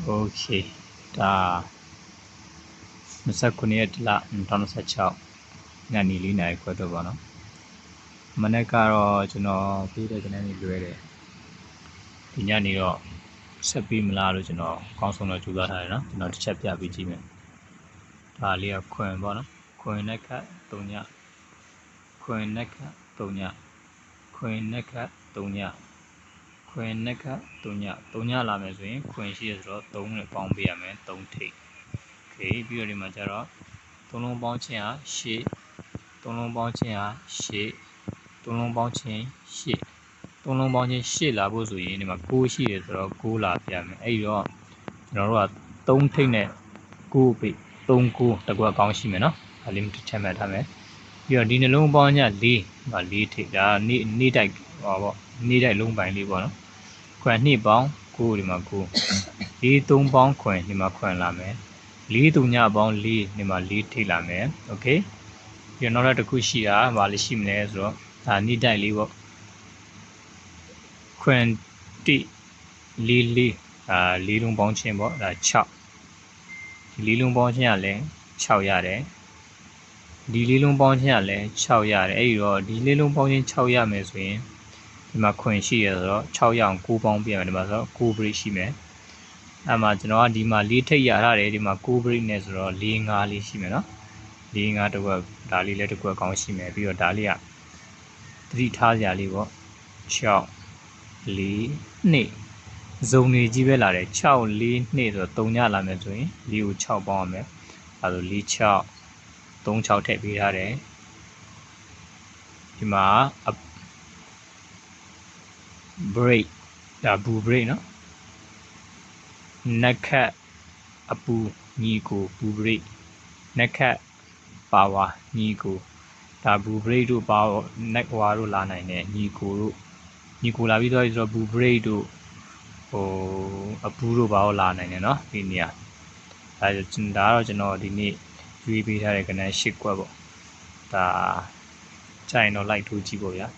โอเคဒါ29ရက်လ2016ညနေ4 နာရီခွဲတော့ပါနော်မနေ့ကတော့ကျွန်တော်ပြီးတဲ့ကနေ့လွဲတယ်ဒီညနေတော့ဆက်ပြီးမလားလို့ကျွန်တော်ကောင်းဆုံးတော့ကြိုးစားထားတယ်နော်ကျွန်တော်တစ်ချက်ပြပြီးကြည့်မယ်ဒါလေးကခွင်ပေါ့နော်ခွင်နဲ့ခတ်3ညခွင်နဲ့ခတ်3ညခွင်နဲ့ခတ်3ညခွင်နဲ့ခတ်3ညလာမယ်ဆိုရင်ခွင်ရှိရဆိုတော့3နဲ့ပေါင်းပေးရမယ်3ထိပ်โอเคပြီးတော့ဒီမှာကျတော့3လုံးပေါင်းခြင်းဟာ8 3လုံးပေါင်းခြင်းဟာ8 3လုံးပေါင်းခြင်း8 3လုံးပေါင်းခြင်း8လာဖို့ဆိုရင်ဒီမှာ9ရှိတယ်ဆိုတော့9လာပြမယ်အဲ့တော့ကျွန်တော်တို့က3ထိပ်နဲ့9ပိတ်3 9တကွက်ကောင်းရှိမယ်နော်ဒါလေးတစ်ချက်မှတ်ထားမယ်ပြီးတော့ဒီနှလုံးပေါင်းခြင်း4ထိပ်ဒါနေ့တိုက်ဟောပေါ့နေ့တိုက်လုံးပိုင်းလေးပေါ့နော်ခွင်2ပေါင်း9ဒီမှာ9 4 3ပေါင်းခွင်ဒီမှာခွင်လာမယ်4 3ညပေါင်း4ဒီမှာ4ထိပ်လာမယ်โอเคပြီးတော့နောက်တစ်ခုရှိတာဗာလေးရှိမလဲဆိုတော့ဒါနေ့တိုက်လေးပေါ့ခွင်1 4 4လုံးပေါင်းခြင်းပေါ့ဒါ6ဒီ4လုံးပေါင်းခြင်းကလည်း6ရတယ်ဒီ4လုံးပေါင်းခြင်းကလည်း6ရတယ်အဲ့ဒီတော့ဒီ4လုံးပေါင်းခြင်း6ရမယ်ဆိုရင်ဒီမှာခွင်ရှိရဆိုတော့6ရအောင်9ပေါင်းပြရမယ်ဒီမှာဆိုတော့9 break ရှိမယ်အဲ့မှာကျွန်တော်ကဒီမှာ4ထိပ်ရထားတယ်ဒီမှာ9 break နဲ့ဆိုတော့4 5လေးရှိမယ်နော်4 5တစ်ခွက်ဒါလေးလည်းတစ်ခွက်ကောင်းရှိမယ်ပြီးတော့ဒါလေးကသတိထားစရာလေးပေါ့6 4 2ဇုံနေကြီးပဲလာတယ်6 4 2ဆိုတော့3ညလာမယ်ဆိုရင်4ကို6ပေါင်းရမယ်အဲဒါ4 6 3 6ထည့်ပေးထားတယ်ဒီမှာ break ဒါဘူ break နော်နက်ခတ်အပူညီကိုဘူ break နက်ခတ်ပါဝါညီကိုဒါဘူ break တို့ပါနက်ဝါတို့လာနိုင်တယ်ညီကိုလာပြီးတော့ဆိုတော့ဘူ break တို့ဟိုအပူတို့ပါလာနိုင်တယ်နော်ဒီနေရာဒါတော့ကျွန်တော်ဒီနေ့ရွေးပေးထားတဲ့ကဏ္ဍ၈ကွက်ပေါ့ဒါကြိုင်တော့လိုက်ထိုးကြည့်ပေါ့ဗျာ